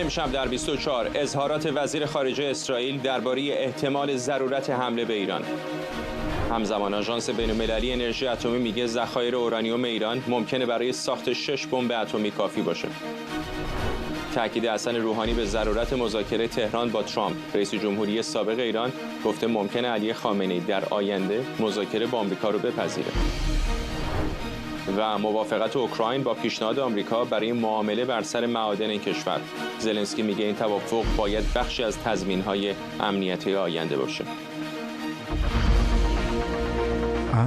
امشب در 24 اظهارات وزیر خارجه اسرائیل درباره احتمال ضرورت حمله به ایران. همزمان آژانس بین‌المللی انرژی اتمی میگه ذخایر اورانیوم ایران ممکنه برای ساخت 6 بمب اتمی کافی باشه. تاکید حسن روحانی به ضرورت مذاکره تهران با ترامپ. رئیس جمهوری سابق ایران گفته ممکنه علی خامنه‌ای در آینده مذاکره با آمریکا رو بپذیره. و موافقت اوکراین با پیشنهاد آمریکا برای معامله بر سر معادن این کشور. زلنسکی میگه این توافق باید بخشی از تضمین‌های امنیتی آینده باشه.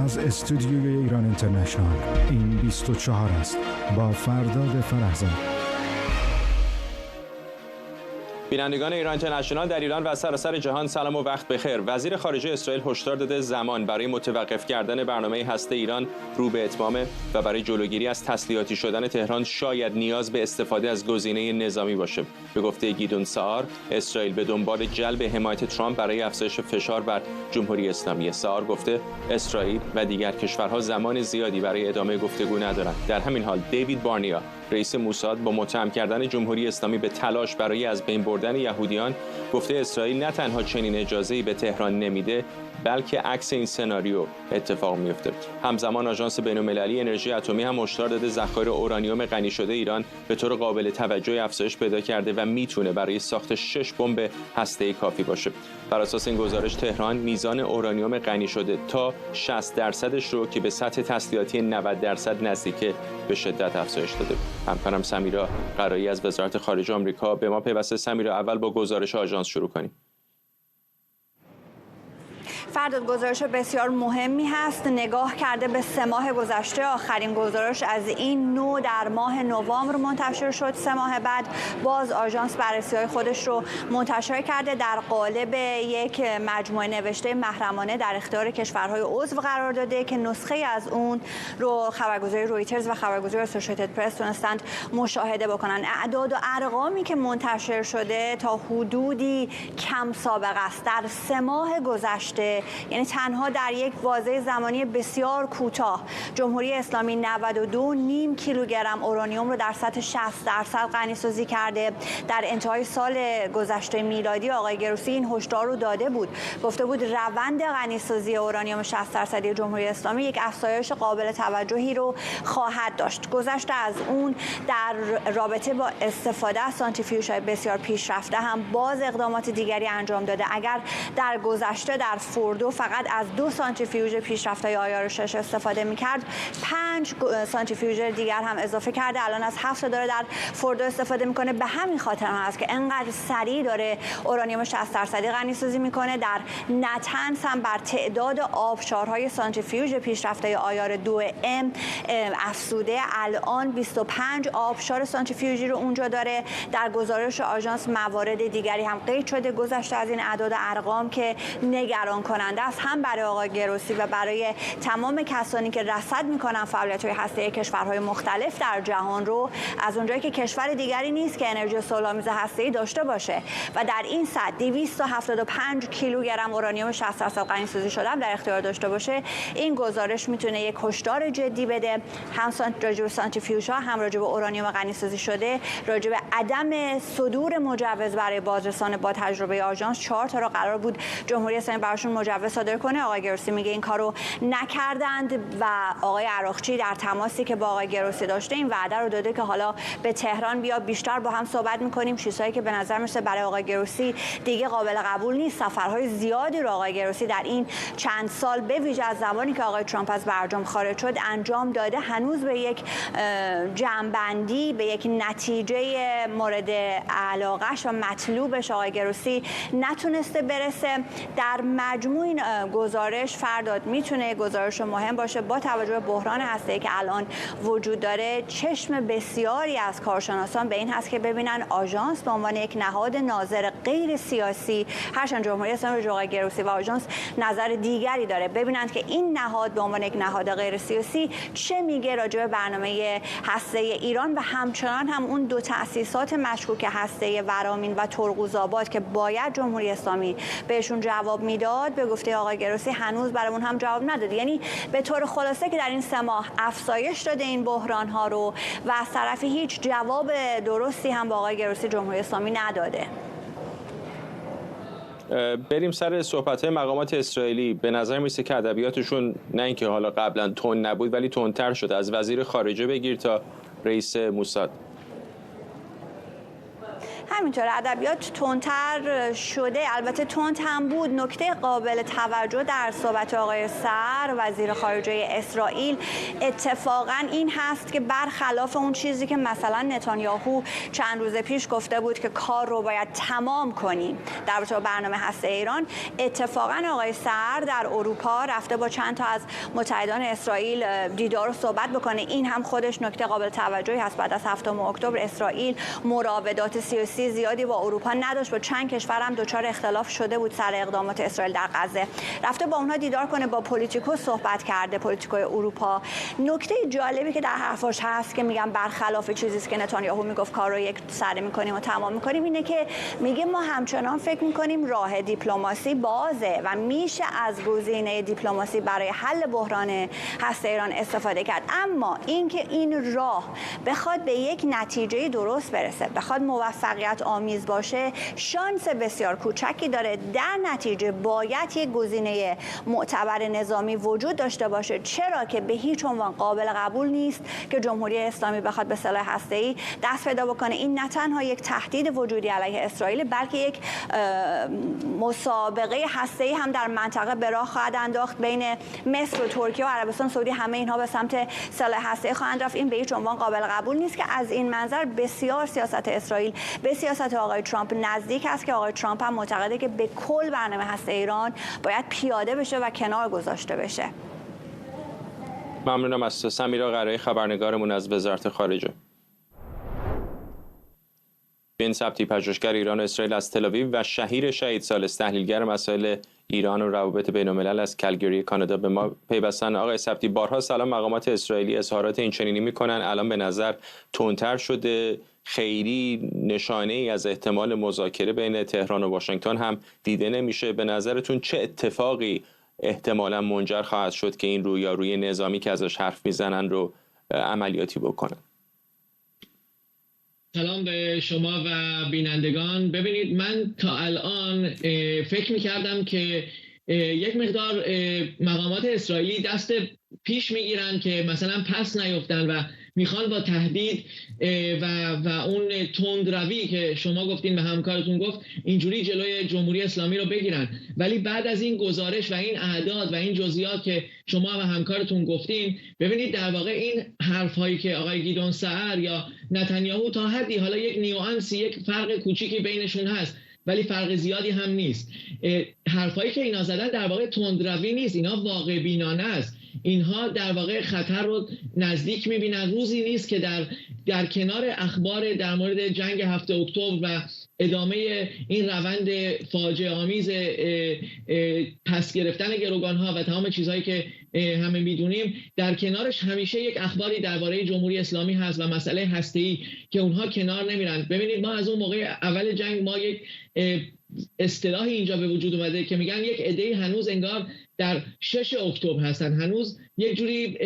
از استودیوی ایران اینترنشنال این 24 است با فرداد فرحزاد. بینندگان ایران اینترنشنال در ایران و سراسر جهان سلام و وقت بخیر. وزیر خارجه اسرائیل هشدار داده زمان برای متوقف کردن برنامه هسته ایران رو به اتمامه و برای جلوگیری از تسلیحاتی شدن تهران شاید نیاز به استفاده از گزینه نظامی باشه. به گفته گیدون سعار، اسرائیل به دنبال جلب حمایت ترامپ برای افزایش فشار بر جمهوری اسلامی. سعار گفته اسرائیل و دیگر کشورها زمان زیادی برای ادامه گفتگو ندارند. در همین حال دیوید بارنیا، رئیس موساد، با متهم کردن جمهوری اسلامی به تلاش برای از بین بردن یهودیان گفته اسرائیل نه تنها چنین اجازه‌ای به تهران نمیده بلکه عکس این سناریو اتفاق میفته. همزمان آژانس بین‌المللی انرژی اتمی هم هشدار داده ذخایر اورانیوم غنی شده ایران به طور قابل توجهی افزایش پیدا کرده و میتونه برای ساخت 6 بمب هسته‌ای کافی باشه. بر اساس این گزارش تهران میزان اورانیوم غنی شده تا 60% رو که به سطح تسلیحاتی 90% نزدیکه به شدت افزایش داده. همکارم سمیرا قرایی از وزارت خارجه آمریکا به ما پیوسته. سمیرا، اول با گزارش آژانس شروع کنیم. فرداد، گزارش بسیار مهمی هست. نگاه کرده به 3 ماه گذشته، آخرین گزارش از این نوع در ماه نوامبر منتشر شد. 3 ماه بعد باز آژانس بررسی‌های خودش رو منتشر کرده، در قالب یک مجموعه نوشته محرمانه در اختیار کشورهای عضو قرار داده که نسخه از اون رو خبرگزاری رویترز و خبرگزاری اسوسییتد پرس تونستند مشاهده بکنن. اعداد و ارقامی که منتشر شده تا حدودی کم سابقه است. در 3 ماه گذشته، یعنی تنها در یک بازه زمانی بسیار کوتاه، جمهوری اسلامی 92.5 کیلوگرم اورانیوم رو در سطح 60% غنی‌سازی کرده. در انتهای سال گذشته میلادی آقای گروسی این هشدار رو داده بود، گفته بود روند غنی‌سازی اورانیوم 60% جمهوری اسلامی یک افزایش قابل توجهی رو خواهد داشت. گذشته از اون در رابطه با استفاده از سانتریفیوژهای بسیار پیشرفته هم باز اقدامات دیگری انجام داده. اگر در گذشته در فوردو فقط از 2 سانتریفیوژ پیشرفته آیار 6 استفاده می‌کرد، 5 سانتریفیوژ دیگر هم اضافه کرده. الان از 7 داره در فوردو استفاده میکنه. به همین خاطر هست که انقدر سریع داره اورانیوم 60% غنی‌سازی میکنه. در نتنز هم بر تعداد آبشارهای سانتریفیوژ پیشرفته آیار 2M افزوده. الان 25 آبشار سانتریفیوژی رو اونجا داره. در گزارش آژانس موارد دیگری هم قید شده گذشته از این اعداد و ارقام که نگران کننده است، هم برای آقای گروسی و برای تمام کسانی که رصد میکنن فعالیت‌های هسته‌ای کشورهای مختلف در جهان رو، از اونجایی که کشور دیگری نیست که انرژی صلح‌آمیز هسته‌ای داشته باشه و در این سطح 275 کیلوگرم اورانیوم 60% غنی‌سازی شده در اختیار داشته باشه. این گزارش میتونه یک هشدار جدی بده، هم راجع به سانتریفیوژها، هم راجع به اورانیوم غنی‌سازی شده، راجع به عدم صدور مجوز برای بازرسان با تجربه آژانس. 4 تا رو قرار بود جمهوری اسلامی براشون مجوز صادر کنه. آقای گروسی میگه این کارو نکردند و آقای عراقچی در تماسی که با آقای گروسی داشته این وعده رو داده که حالا به تهران بیا بیشتر با هم صحبت میکنیم. چیزهایی که به نظر میرسه برای آقای گروسی دیگه قابل قبول نیست. سفرهای زیادی رو آقای گروسی در این چند سال به ویژه از زمانی که آقای ترامپ از برجام خارج شد انجام داده. هنوز به یک جمع‌بندی، به یک نتیجه مورد علاقه‌اش و مطلوبش آقای گروسی نتونسته برسه. در مجموع این گزارش فرداد میتونه گزارش مهم باشه با توجه به بحران هسته‌ای که الان وجود داره. چشم بسیاری از کارشناسان به این هست که ببینن آژانس به عنوان یک نهاد ناظر غیر سیاسی، هرچند جمهوری اسلامی آقای گروسی و آژانس نظر دیگری داره، ببینند که این نهاد به عنوان یک نهاد غیر سیاسی چه میگه راجع به برنامه هسته‌ای ایران و همچنان هم اون 2 تأسیسات مشکوک هسته‌ای ورامین و ترقوزآباد که باید جمهوری اسلامی بهشون جواب میداد. به گفته آقای گروسی هنوز برامون هم جواب نداده. یعنی به طور خلاصه که در این 3 ماه افزایش داده این بحران ها رو و از طرفی هیچ جواب درستی هم با آقای گروسی جمهوری اسلامی نداده. بریم سر صحبت‌های مقامات اسرائیلی. به نظر میسه که ادبیاتشون نه اینکه حالا قبلا تند نبود ولی تندتر شده، از وزیر خارجه بگیر تا رئیس موساد. همینطور ادبیات تندتر شده، البته تند هم بود. نکته قابل توجه در صحبت آقای سعر وزیر خارجه اسرائیل اتفاقا این هست که برخلاف اون چیزی که مثلا نتانیاهو چند روز پیش گفته بود که کار رو باید تمام کنیم در رابطه با برنامه هسته ایران، اتفاقا آقای سعر در اروپا رفته با چند تا از متحدان اسرائیل دیدار و صحبت بکنه. این هم خودش نکته قابل توجهی هست. بعد از 7 اکتبر اسرائیل مراودات سیاسی زیادی با اروپا نداشت، با چند کشور هم دچار اختلاف شده بود سر اقدامات اسرائیل در غزه. رفته با اونها دیدار کنه، با پلیتیکو صحبت کرده، پلیتیکوی اروپا. نکته جالبی که در حرفاش هست که میگم برخلاف چیزی است که نتانیاهو میگفت کار رو یک سره میکنیم و تمام میکنیم، اینه که میگه ما همچنان فکر میکنیم راه دیپلماسی بازه و میشه از گزینه دیپلماسی برای حل بحران هسته ایران استفاده کرد، اما اینکه این راه بخواد به یک نتیجه درست برسه، بخواد موفقیت آمیز باشه، شانس بسیار کوچکی داره. در نتیجه باید یک گزینه معتبر نظامی وجود داشته باشه، چرا که به هیچ عنوان قابل قبول نیست که جمهوری اسلامی بخواد به سلاح هسته‌ای دست پیدا بکنه. این نه تنها یک تهدید وجودی علیه اسرائیل، بلکه یک مسابقه هسته‌ای هم در منطقه به راه خواهد انداخت بین مصر و ترکیه و عربستان سعودی. همه اینها به سمت سلاح هسته‌ای خواهند رفت. این به هیچ عنوان قابل قبول نیست که از این منظر بسیار سیاست اسرائیل به سیاست آقای ترامپ نزدیک است که آقای ترامپ هم معتقده که به کل برنامه هسته ایران باید پیاده بشه و کنار گذاشته بشه. ممنونم از سمیرا قره‌ای خبرنگارمون از وزارت خارجه. بن سبتی، پژوهشگر ایران و اسرائیل از تل‌آویو و شهیر شهید سالس، تحلیلگر مسائل ایران و روابط بین‌الملل از کلگری کانادا به ما پیوستن. آقای سبتی، بارها سلام مقامات اسرائیلی اظهارات اینچنینی میکنن، الان به نظر تندتر شده، خیلی نشانه ای از احتمال مذاکره بین تهران و واشنگتن هم دیده نمیشه. به نظرتون چه اتفاقی احتمالاً منجر خواهد شد که این رویارویی نظامی که ازش حرف میزنن رو عملیاتی بکنن؟ سلام به شما و بینندگان. ببینید، من تا الان فکر میکردم که یک مقدار مقامات اسرائیلی دست پیش میگیرن که مثلا پس نیفتن و میخوان با تهدید و اون تندروی که شما گفتین به همکارتون گفت اینجوری جلوی جمهوری اسلامی رو بگیرن. ولی بعد از این گزارش و این اعداد و این جزئیات که شما و همکارتون گفتین، ببینید در واقع این حرف‌هایی که آقای گیدون سعر یا نتانیاهو تا حدی، حالا یک نیوانسی، یک فرق کوچیکی بینشون هست ولی فرق زیادی هم نیست، حرفایی که اینا زدن در واقع تندروی نیست، اینا واقع بینانه است. اینها در واقع خطر رو نزدیک می‌بینن. روزی نیست که در کنار اخبار در مورد جنگ 7 اکتبر و ادامه این روند فاجعه آمیز پس گرفتن گروگان‌ها و تمام چیزهایی که همه می‌دونیم، در کنارش همیشه یک اخباری درباره جمهوری اسلامی هست و مسئله هسته‌ای که اونها کنار نمیرن. ببینید، ما از اون موقع اول جنگ ما یک اصطلاحی اینجا به وجود اومده که میگن یک عده‌ای هنوز انگار در 6 اکتبر هستن، هنوز یک جوری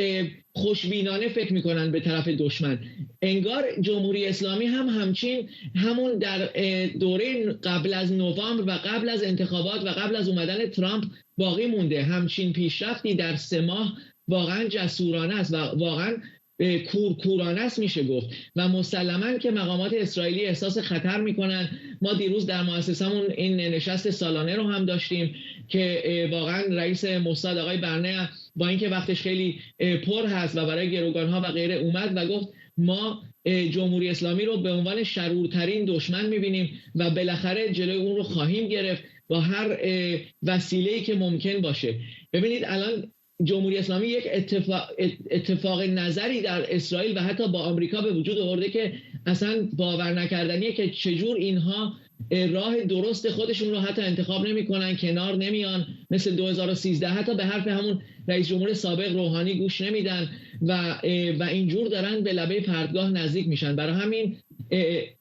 خوشبینانه فکر میکنن به طرف دشمن. انگار جمهوری اسلامی هم همچین همون در دوره قبل از نوامبر و قبل از انتخابات و قبل از اومدن ترامپ باقی مونده. همچین پیشرفتی در 3 ماه واقعا جسورانه است و واقعا کورکورانه است میشه گفت و مسلماً که مقامات اسرائیلی احساس خطر میکنن. ما دیروز در مؤسسمون این نشست سالانه رو هم داشتیم که واقعا رئیس موساد آقای برنه با اینکه وقتش خیلی پر هست و برای گروگان‌ها و غیره اومد و گفت ما جمهوری اسلامی رو به عنوان شرورترین دشمن میبینیم و بالاخره جلوی اون رو خواهیم گرفت با هر وسیله‌ای که ممکن باشه. ببینید الان جمهوری اسلامی یک اتفاق نظری در اسرائیل و حتی با آمریکا به وجود آورده که اصلا باور نکردنیه که چجور اینها راه درست خودشون رو حتی انتخاب نمی‌کنن، کنار نمیان، مثل 2013 حتی به حرف همون رئیس جمهور سابق روحانی گوش نمیدن و اینجور دارن به لبه پرتگاه نزدیک میشن. برای همین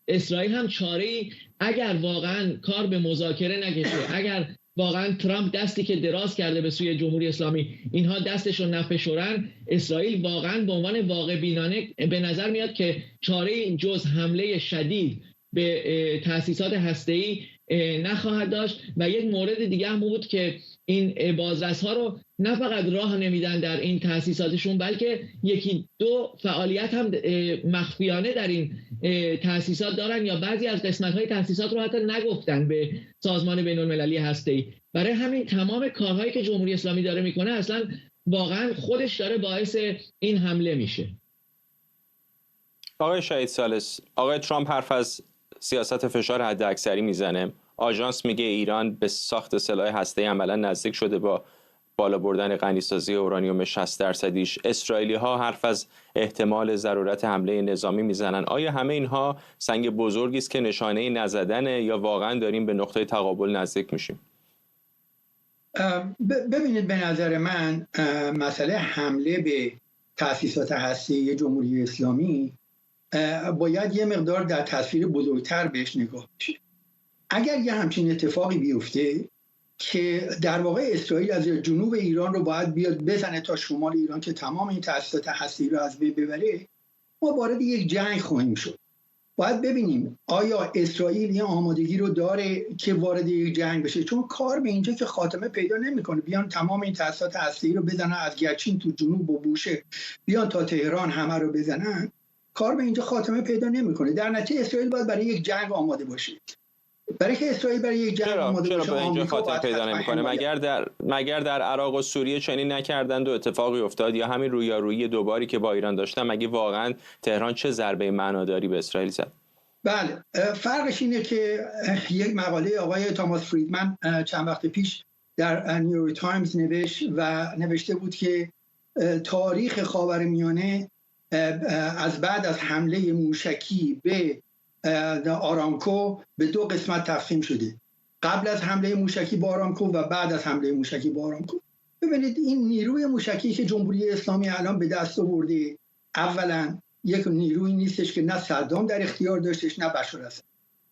اسرائیل هم چاره‌ای اگر واقعا کار به مذاکره نکشه، اگر واقعا ترامپ دستی که دراز کرده به سوی جمهوری اسلامی اینها دستشون نفشورن، اسرائیل واقعا به عنوان واقع بینانه به نظر میاد که چاره جز حمله شدید به تأسیسات هسته‌ای نخواهد داشت. و یک مورد دیگه هم بود که این بازرس‌ها رو نه فقط راه نمیدن در این تأسیساتشون، بلکه یکی دو فعالیت هم مخفیانه در این تأسیسات دارن یا بعضی از قسمت‌های تأسیسات رو حتی نگفتن به سازمان بین‌المللی هسته‌ای. برای همین تمام کارهایی که جمهوری اسلامی داره میکنه اصلا واقعا خودش داره باعث این حمله میشه. آقای شهید ثالث، آقای ترامپ حرف از سیاست فشار حداکثری میزنه. آژانس میگه ایران به ساخت سلاح هسته‌ای عملاً نزدیک شده با بالا بردن غنیسازی اورانیوم 60%. اسرائیلی‌ها حرف از احتمال ضرورت حمله نظامی میزنن. آیا همه اینها سنگ بزرگی است که نشانه نزدنه یا واقعاً داریم به نقطه تقابل نزدیک میشیم؟ ببینید، به نظر من مسئله حمله به تأسیسات هسته‌ای جمهوری اسلامی باید یه مقدار در تصویر بزرگتر بهش نگاه بشه. اگر یه همچین اتفاقی بیفته که در واقع اسرائیل از جنوب ایران رو باید بیاد بزنه تا شمال ایران که تمام این تأسیسات هسته‌ای رو از بین ببره، ما وارد یک جنگ خواهیم شد. باید ببینیم آیا اسرائیل این آمادگی رو داره که وارد یک جنگ بشه، چون کار به اینجا که خاتمه پیدا نمیکنه. بیان تمام این تأسیسات هسته‌ای رو بزنن، از گرچین تو جنوب و بوشه بیان تا تهران همه رو بزنن، کار به اینجا خاتمه پیدا نمیکنه. در نتیجه اسرائیل باید برای یک جنگ آماده باشه. برای که اسرائیل برای یک جنگ آماده باشه، چرا به اینجا خاتمه پیدا نمیکنه؟ مگر در عراق و سوریه چنین نکردند و اتفاقی افتاد؟ یا همین رویارویی دوباری که با ایران داشتن، مگه واقعا تهران چه ضربه معناداری به اسرائیل زد؟ بله، فرقش اینه که یک مقاله آقای تاماس فریدمن چند وقت پیش در نیویورک تایمز نوشته بود که تاریخ خاورمیانه از بعد از حمله موشکی به آرامکو به دو قسمت تقسیم شده: قبل از حمله موشکی به آرامکو و بعد از حمله موشکی به آرامکو. ببینید، این نیروی موشکی که جمهوری اسلامی الان به دست آورده، اولا یک نیروی نیستش که نه صدام در اختیار داشتش نه بشار اسد.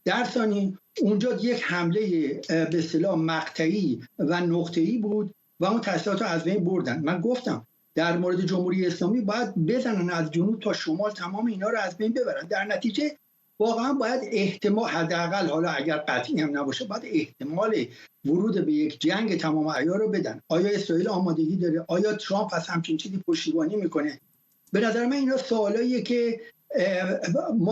در ثانی اونجا یک حمله به اصطلاح مقطعی و نقطه‌ای بود و اون تأسیسات رو از بین بردن. من گفتم در مورد جمهوری اسلامی باید بزنن از جنوب تا شمال تمام اینا رو از بین ببرن. در نتیجه واقعا باید احتمال، حداقل حالا اگر قطعی هم نباشه، باید احتمال ورود به یک جنگ تمام عیار رو بدن. آیا اسرائیل آمادگی داره؟ آیا ترامپ از همچین چیزی پشتیبانی میکنه؟ به نظر من اینا سوالاییه که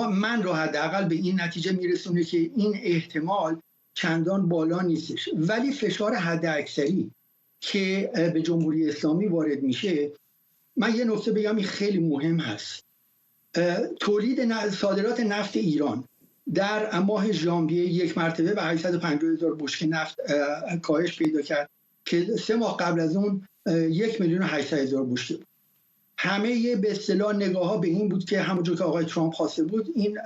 من رو حداقل به این نتیجه میرسونه که این احتمال چندان بالا نیستش. ولی فشار حداکثری که به جمهوری اسلامی وارد میشه، من یه نکته بگم این خیلی مهم هست. صادرات نفت ایران در ماه ژانویه یک مرتبه به 850,000 بشکه نفت کاهش پیدا کرد که 3 ماه قبل از اون 1,800,000 بشکه بود. همه به اصطلاح نگاه‌ها به این بود که همونجور که آقای ترامپ خواسته بود این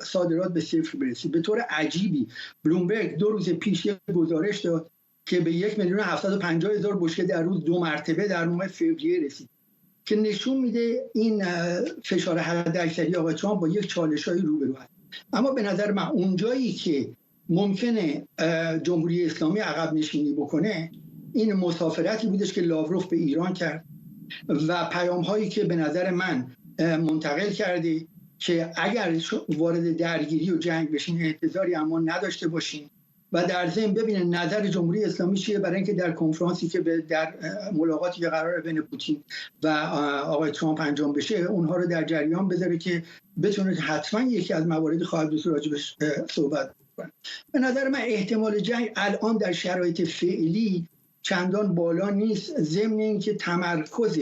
صادرات به صفر برسید. به طور عجیبی بلومبرگ 2 روز پیش یک گزارش داد که به 1,750,000 بشکه در روز 2 مرتبه در ماه فوریه رسید که نشون میده این فشار حداکثری آقای ترامپ با یک چالش‌های روبرو است. اما به نظر من اونجایی که ممکنه جمهوری اسلامی عقب نشینی بکنه، این مسافرتی بودش که لاوروف به ایران کرد و پیام‌هایی که به نظر من منتقل کرده که اگر وارد درگیری و جنگ بشین انتظاری اما نداشته باشین و در ضمن ببینن نظر جمهوری اسلامی چیه، برای اینکه در کنفرانسی که در ملاقاتی که قرار بین پوتین و آقای ترامپ انجام بشه اونها رو در جریان بذاره که بتونه حتما یکی از موارد خواهد بود راجبش صحبت کنه. به نظر من احتمال جنگ الان در شرایط فعلی چندان بالا نیست، ضمن اینکه تمرکز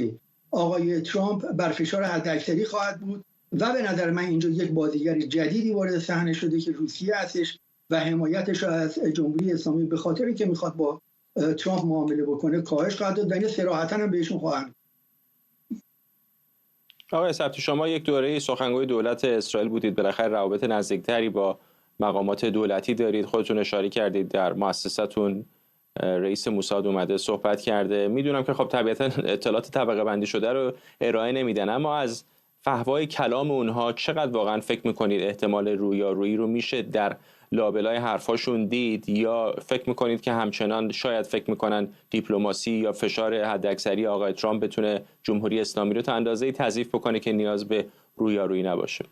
آقای ترامپ بر فشار حداکثری خواهد بود و به نظر من اینجا یک بازیگر جدیدی وارد صحنه شده که روسیه هستش و حمایتش از جمهوری اسلامی به خاطر اینکه میخواد با ترامپ معامله بکنه کاهش خواهد داد و این صراحتاً هم بهشون خواهند. آقای ثبتی، شما یک دوره سخنگوی دولت اسرائیل بودید، بالاخره روابط نزدیکتری با مقامات دولتی دارید. خودتون اشاره کردید در مؤسساتون رئیس موساد اومده صحبت کرده. میدونم که خب طبیعتا اطلاعات طبقه بندی شده رو ارائه نمیدن، اما از فحوای کلام اونها چقدر واقعا فکر میکنید احتمال رویارویی رو میشه در لابلای حرفاشون دید، یا فکر میکنید که همچنان شاید فکر میکنن دیپلماسی یا فشار حداکثری آقای ترامپ بتونه جمهوری اسلامی رو تا اندازه‌ای تضعیف بکنه که نیاز به رویارویی نباشه؟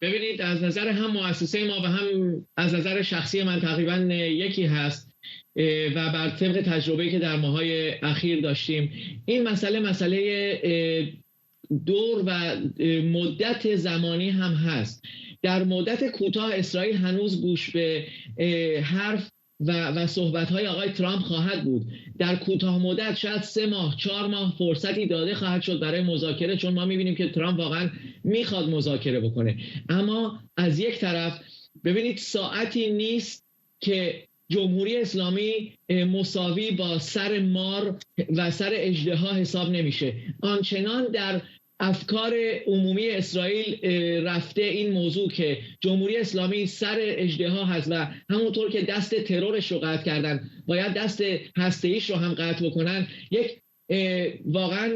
ببینید، از نظر هم مؤسسه ما و هم از نظر شخصی من تقریبا یکی هست و بر طبق تجربه‌ای که در ماهای اخیر داشتیم، این مسئله دور و مدت زمانی هم هست. در مدت کوتاه اسرائیل هنوز گوش به حرف و صحبت‌های آقای ترامپ خواهد بود. در کوتاه مدت شاید 3 ماه 4 ماه فرصتی داده خواهد شد برای مذاکره، چون ما می‌بینیم که ترامپ واقعا میخواد مذاکره بکنه. اما از یک طرف ببینید، ساعتی نیست که جمهوری اسلامی مساوی با سر مار و سر اژدها حساب نمیشه. آنچنان در افکار عمومی اسرائیل رفته این موضوع که جمهوری اسلامی سر اژدها هست و همونطور که دست ترورش رو قطع کردن باید دست هسته‌ایش رو هم قطع بکنن. یک واقعا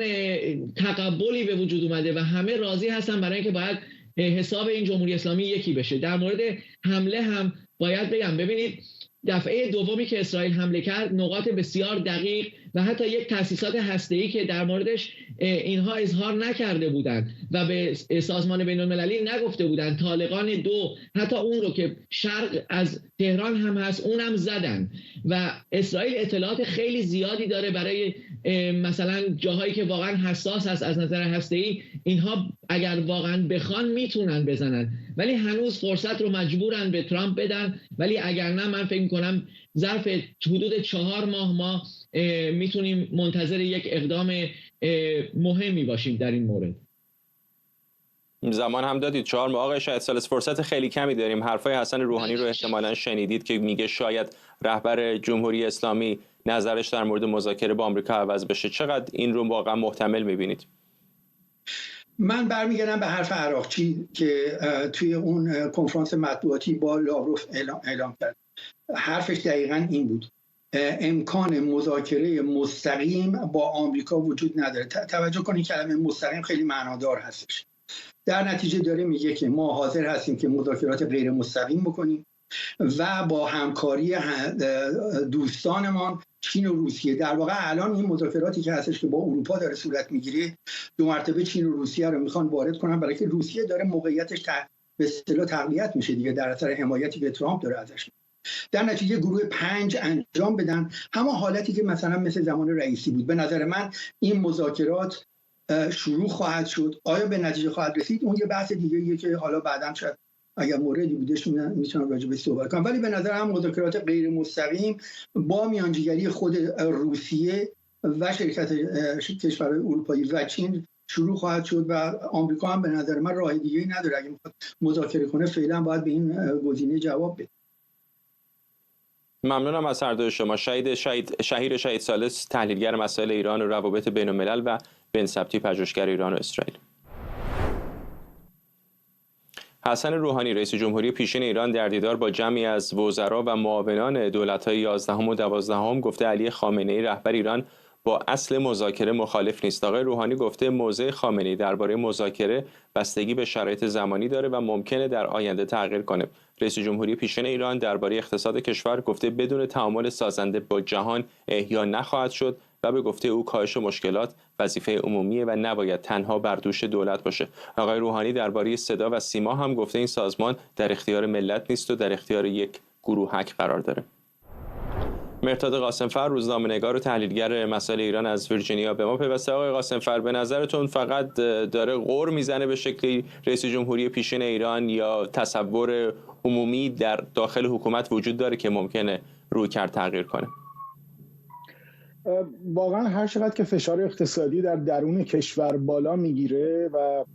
تقبلی به وجود اومده و همه راضی هستن برای اینکه باید حساب این جمهوری اسلامی یکی بشه. در مورد حمله هم باید بگم، ببینید دفعه دومی که اسرائیل حمله کرد نقاط بسیار دقیق و حتی یک تأسیسات هسته‌ای که در موردش اینها اظهار نکرده بودند و به سازمان بین‌المللی نگفته بودند، طالقان 2 حتی اون رو که شرق از تهران هم هست اونم زدن و اسرائیل اطلاعات خیلی زیادی داره برای مثلا جاهایی که واقعا حساس هست از نظر هسته‌ای. اینها اگر واقعا بخوان میتونن بزنن، ولی هنوز فرصت رو مجبورن به ترامپ بدن. ولی اگر نه، من فکر می‌کنم ظرف حدود 4 ماه ما میتونیم منتظر یک اقدام مهمی باشیم در این مورد. زمان هم دادید، 4 ماه. آقای شاهد سالس، فرصت خیلی کمی داریم. حرفای حسن روحانی رو احتمالاً شنیدید که میگه شاید رهبر جمهوری اسلامی نظرش در مورد مذاکره با آمریکا عوض بشه. چقدر این رو واقعا محتمل میبینید؟ من برمیگردم به حرف عراقچی که توی اون کنفرانس مطبوعاتی با لاوروف اعلام کرد. حرفش دقیقاً این بود: امکان مذاکره مستقیم با آمریکا وجود نداره. توجه کنید کلمه مستقیم خیلی معنادار هستش. در نتیجه داره میگه که ما حاضر هستیم که مذاکرات غیر مستقیم بکنیم و با همکاری دوستانمان چین و روسیه. در واقع الان این مذاکراتی که هستش که با اروپا داره صورت میگیره، 2 مرتبه چین و روسیه رو میخوان وارد کنن، برای که روسیه داره موقعیتش به اصطلاح تقویت میشه دیگه در اثر حمایتی که ترامپ داره ازش. در نتیجه گروه 5 انجام بدن همون حالتی که مثلا مثل زمان رئیسی بود. به نظر من این مذاکرات شروع خواهد شد. آیا به نتیجه خواهد رسید؟ اون یه بحث دیگه که حالا بعداً شاید اگر موردی بودش میتونم راجع بهش صحبت کنم. ولی به نظر من مذاکرات غیر مستقیم با میانجیگری خود روسیه و شرکت کشورهای اروپایی و چین شروع خواهد شد و آمریکا هم به نظر من راه دیگه‌ای نداره. اگه میخواد مذاکره کنه فعلا باید به این گزینه جواب بده. ممنونم از هر دوی شما. شهیر سالس، تحلیلگر مسائل ایران و روابط بین‌الملل، و بن سبتی، پژوهشگر ایران و اسرائیل. حسن روحانی، رئیس جمهوری پیشین ایران، در دیدار با جمعی از وزرا و معاونان دولت‌های 11 و 12 گفته علی خامنه‌ای رهبر ایران با اصل مذاکره مخالف نیست. آقای روحانی گفته موضع خامنه‌ای درباره مذاکره بستگی به شرایط زمانی داره و ممکنه در آینده تغییر کنه. رئیس جمهوری پیشین ایران درباره اقتصاد کشور گفته بدون تعامل سازنده با جهان احیا نخواهد شد و به گفته او کاهش مشکلات وظیفه عمومیه و نباید تنها بر دوش دولت باشه. آقای روحانی درباره صدا و سیما هم گفته این سازمان در اختیار ملت نیست و در اختیار یک گروهک قرار داره. مهرداد قاسمفر، روزنامه‌نگار و تحلیلگر مسائل ایران از ویرجینیا به ما پیوسته. آقای قاسمفر، به نظرتون فقط داره غر میزنه به شکلی رئیس جمهوری پیشین ایران، یا تصور عمومی در داخل حکومت وجود داره که ممکنه رویکرد تغییر کنه؟ واقعا هر چقدر که فشار اقتصادی در درون کشور بالا میگیره و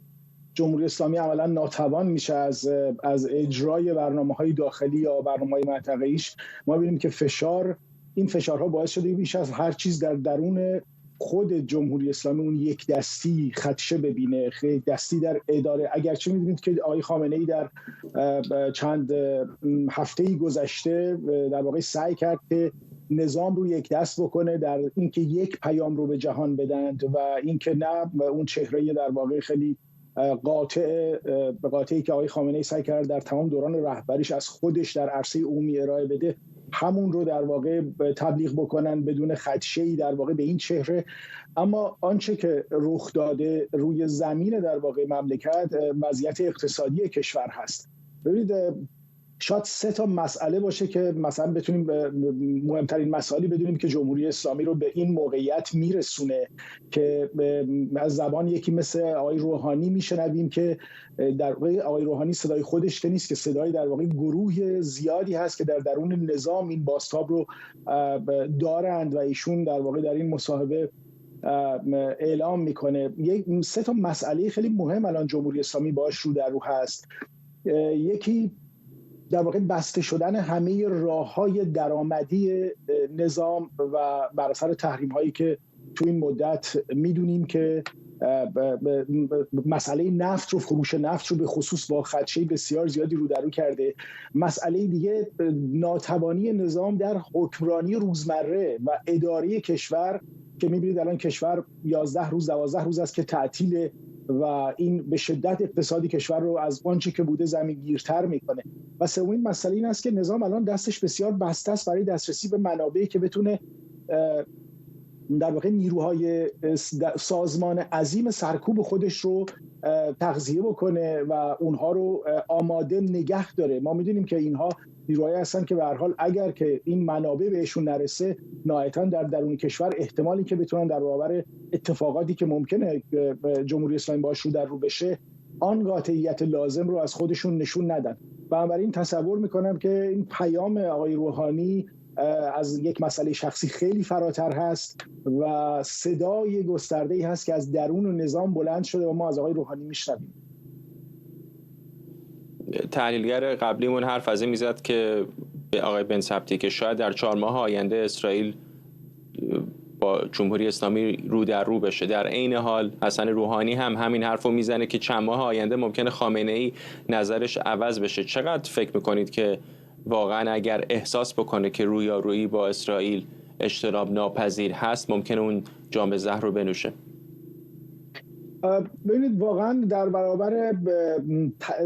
جمهوری اسلامی عملا ناتوان میشه از اجرای برنامه‌های داخلی یا برنامه‌های منطقه‌ایش، ما ببینیم که این فشارها باعث شده بیش از هر چیز در درون خود جمهوری اسلامی اون یک دستی خدشه ببینه، یک دستی در اداره. اگرچه می‌دونید که آقای خامنه‌ای در چند هفته‌ای گذشته در واقع سعی کرد که نظام رو یک دست بکنه در اینکه یک پیام رو به جهان بدند و اینکه نه اون چهره در واقع خیلی قاطعی که آقای خامنه‌ای سعی کرد در تمام دوران رهبریش از خودش در عرصه عمومی ارائه بده، همون رو در واقع تبلیغ بکنن بدون خدشه‌ای در واقع به این چهره. اما آنچه که رخ داده روی زمین در واقع مملکت وضعیت اقتصادی کشور هست. ببینید شاید 3 مسئله باشه که مثلا بتونیم مهمترین مسائلی بدونیم که جمهوری اسلامی رو به این موقعیت میرسونه که از زبان یکی مثل آقای روحانی میشنویم که در واقع آقای روحانی صدای خودش که نیست، که صدای در واقع گروه زیادی هست که در درون نظام این بازتاب رو دارند و ایشون در واقع در این مصاحبه اعلام میکنه. 3 مسئله خیلی مهم الان جمهوری اسلامی باش رو در رو هست. یکی در واقع بسته شدن همه راه‌های درآمدی نظام و بر اثر تحریم‌هایی که تو این مدت میدونیم که مسئله نفت رو، فروش نفت رو به خصوص با خدشه بسیار زیادی رو در رو کرده. مسئله دیگه ناتوانی نظام در حکمرانی روزمره و اداری کشور که می‌بینید الان کشور 11 روز 12 روز است که تعطیله و این به شدت اقتصادی کشور رو از آنچه که بوده زمینگیرتر میکنه. و سومین مسئله این است که نظام الان دستش بسیار بسته است برای دسترسی به منابعی که بتونه در واقع نیروهای سازمان عظیم سرکوب خودش رو تغذیه بکنه و اونها رو آماده نگه داره. ما میدونیم که اینها نیروهایی هستن که به هر حال اگر که این منابع بهشون نرسه نهایتاً در درون کشور احتمالی که بتونن در برابر اتفاقاتی که ممکنه جمهوری اسلامی باش رو در رو بشه آن قاطعیت لازم رو از خودشون نشون ندن. بنابراین تصور میکنم که این پیام آقای روحانی از یک مسئله شخصی خیلی فراتر هست و صدای گسترده‌ای هست که از درون نظام بلند شده و ما از آقای روحانی میشنویم. تحلیلگر قبلیمون حرف از این میزد که آقای بن سبتی که شاید در 4 ماه آینده اسرائیل با جمهوری اسلامی رو در رو بشه. در عین حال حسن روحانی هم همین حرفو میزنه که چند ماه آینده ممکنه خامنه‌ای نظرش عوض بشه. چقدر فکر میکنید که واقعا اگر احساس بکنه که رویارویی با اسرائیل اجتناب ناپذیر هست ممکنه اون جام زهر رو بنوشه؟ ببینید واقعا در برابر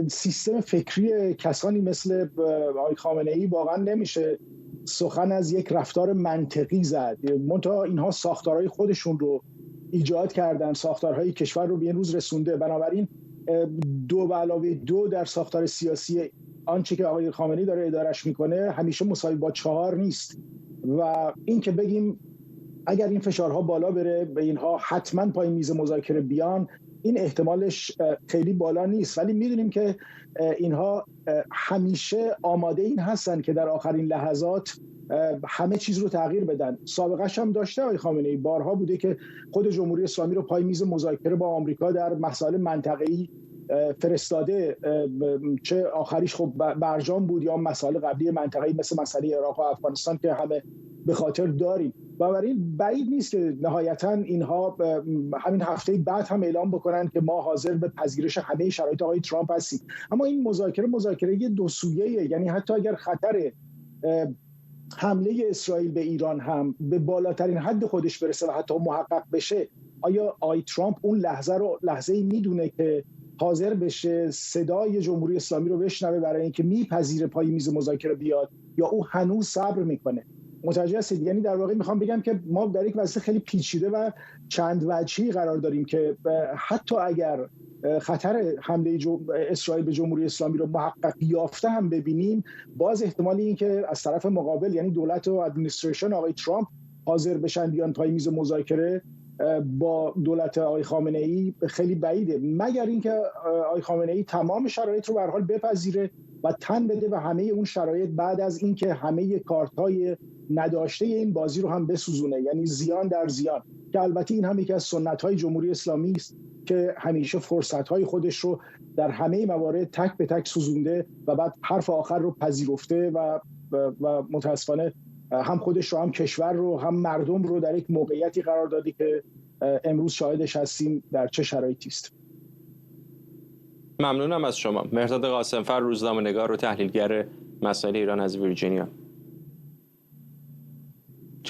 سیستم فکری کسانی مثل آقای خامنه‌ای واقعا نمیشه سخن از یک رفتار منطقی زد. منتها اینها ساختارهای خودشون رو ایجاد کردن، ساختارهای کشور رو به این روز رسونده. بنابراین 2+2 در ساختار سیاسی آنچه که آقای خامنه‌ای داره ادارش میکنه همیشه مساوی با 4 نیست و این که بگیم اگر این فشارها بالا بره به اینها حتما پای میز مذاکره بیان، این احتمالش خیلی بالا نیست. ولی میدونیم که اینها همیشه آماده این هستن که در آخرین لحظات همه چیز رو تغییر بدن. سابقه‌اش هم داشته آقای خامنه‌ای، بارها بوده که خود جمهوری اسلامی رو پای میز مذاکره با آمریکا در مسائل منطقه‌ای فرستاده، چه آخریش خب برجام بود یا مسائل قبلی منطقه‌ای مثل مسئله عراق و افغانستان که همه به خاطر داریم. بنابراین بعید نیست که نهایتاً اینها همین هفته بعد هم اعلام بکنن که ما حاضر به پذیرش همه شرایط آقای ترامپ هستیم. اما این مذاکره دو سویه‌ایه، یعنی حتی اگر خطر حمله اسرائیل به ایران هم به بالاترین حد خودش برسه و حتی محقق بشه، آیا آقای ترامپ اون لحظه‌ای میدونه که حاضر بشه صدای جمهوری اسلامی رو بشنوه برای اینکه میپذیره پای میز مذاکره بیاد، یا او هنوز صبر میکنه؟ متوجه هستید؟ یعنی در واقع میخوام بگم که ما در یک وضعیت خیلی پیچیده و چند وجهی قرار داریم که حتی اگر خطر حمله اسرائیل به جمهوری اسلامی رو محقق یافته هم ببینیم، باز احتمالی این که از طرف مقابل یعنی دولت و ادمنستریشن آقای ترامپ حاضر بشن بیان پای میز مذاکره با دولت آقای خامنه‌ای خیلی بعیده، مگر اینکه آقای خامنه‌ای تمام شرایط رو به هر حال بپذیره و تن بده و همه اون شرایط بعد از اینکه همه کارت‌های نداشته این بازی رو هم بسوزونه، یعنی زیان در زیان، که البته این هم یکی از سنت‌های جمهوری اسلامی است که همیشه فرصت‌های خودش رو در همه موارد تک به تک سوزونده و بعد حرف آخر رو پذیرفته و متاسفانه هم خودش رو هم کشور رو هم مردم رو در یک موقعیتی قرار دادی که امروز شاهدش هستیم در چه شرایطی است. ممنونم از شما. مهرداد قاسمفر، روزنامه‌نگار و تحلیلگر مسائل ایران از ویرجینیا.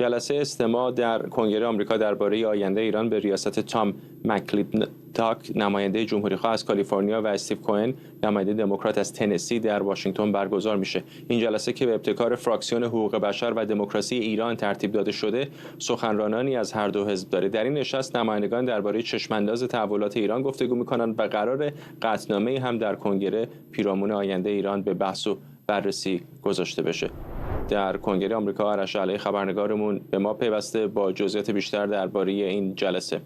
جلسه استماع در کنگره آمریکا درباره آینده ایران به ریاست تام مکلینتاک نماینده جمهوری‌خواه از کالیفرنیا و استیو کوهن نماینده دموکرات از تنسی در واشنگتن برگزار میشه. این جلسه که به ابتکار فراکسیون حقوق بشر و دموکراسی ایران ترتیب داده شده، سخنرانانی از هر دو حزب داره. در این نشست نمایندگان درباره چشمانداز تحولات ایران گفتگو میکنند و قرار قطعنامه‌ای هم در کنگره پیرامون آینده ایران به بحث و بررسی گذاشته بشه. در کنگره آمریکا آرش علی خبرنگارمون به ما پیوسته با جزئیات بیشتر درباره این جلسه.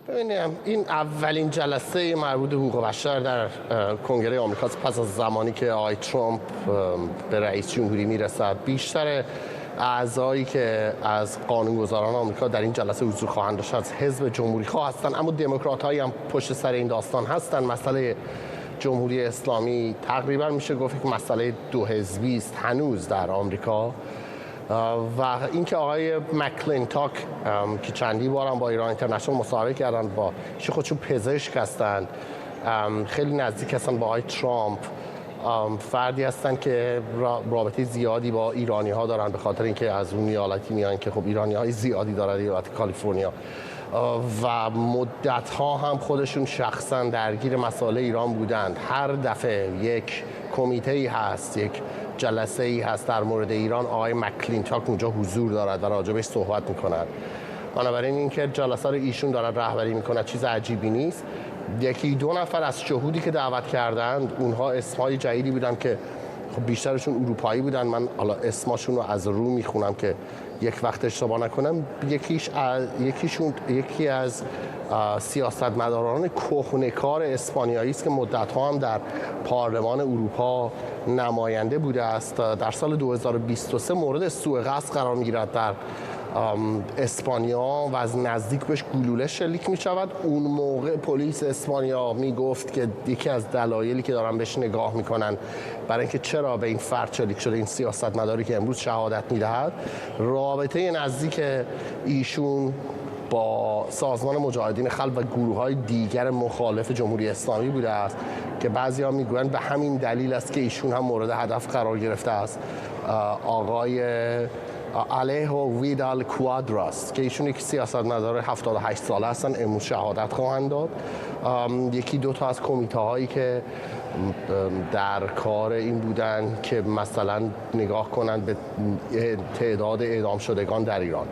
ببینیم این اولین جلسه مربوط به حقوق بشر در کنگره آمریکا پس از زمانی که آقای ترامپ به رئیس جمهوری میرسد. بیشتر اعضایی که از قانونگذاران آمریکا در این جلسه حضور خواهند داشت از حزب جمهوری‌خواه هستند، اما دموکرات‌هایی هم پشت سر این داستان هستند. مسئله جمهوری اسلامی تقریبا میشه گفت که مسئله دو حزبی است هنوز در آمریکا و اینکه آقای مکلینتاک که چندی بار هم با ایران اینترنشنال مصاحبه کردن، با خودشون پزشک هستن، خیلی نزدیک هستن با آقای ترامپ، فردی هستن که رابطه زیادی با ایرانی ها دارن به خاطر اینکه از اون ایالتی میان که خب ایرانی های زیادی دارن، ایالت کالیفرنیا، و مدت ها هم خودشون شخصا درگیر مسائل ایران بودند. هر دفعه یک کمیته ای هست، یک جلسه ای هست در مورد ایران، آقای مکلینتاک اونجا حضور دارد و راجبش صحبت میکند. بنابراین اینکه جلسه رو ایشون دارد رهبری میکند چیز عجیبی نیست. یکی دو نفر از شهودی که دعوت کردند اونها اسمهای جدیدی بودن که خب بیشترشون اروپایی بودن. من حالا اسماشون رو از رو میخونم که یک وقت اشتباه نکنم. یکی از سیاستمداران کهنه‌کار اسپانیایی است که مدت‌ها هم در پارلمان اروپا نماینده بوده است. در سال 2023 مورد سوء قصد قرار می‌گیرد در اسپانیا و از نزدیک بهش گلوله شلیک می شود. اون موقع پلیس اسپانیا می گفت که یکی از دلایلی که دارن بهش نگاه میکنن برای اینکه چرا به این فرد شلیک شده، این سیاستمداری که امروز شهادت میدهد، رابطه نزدیک ایشون با سازمان مجاهدین خلق و گروه‌های دیگر مخالف جمهوری اسلامی بوده است که بعضی‌ها میگویند به همین دلیل است که ایشون هم مورد هدف قرار گرفته است. آقای الیهو ویدال کوادراس که ایشون یک سیاستمدار 78 ساله هستن، امروز شهادت خواهند داد. یکی دو تا از کمیته هایی که در کار این بودن که مثلا نگاه کنند به تعداد اعدام شدگان در ایران،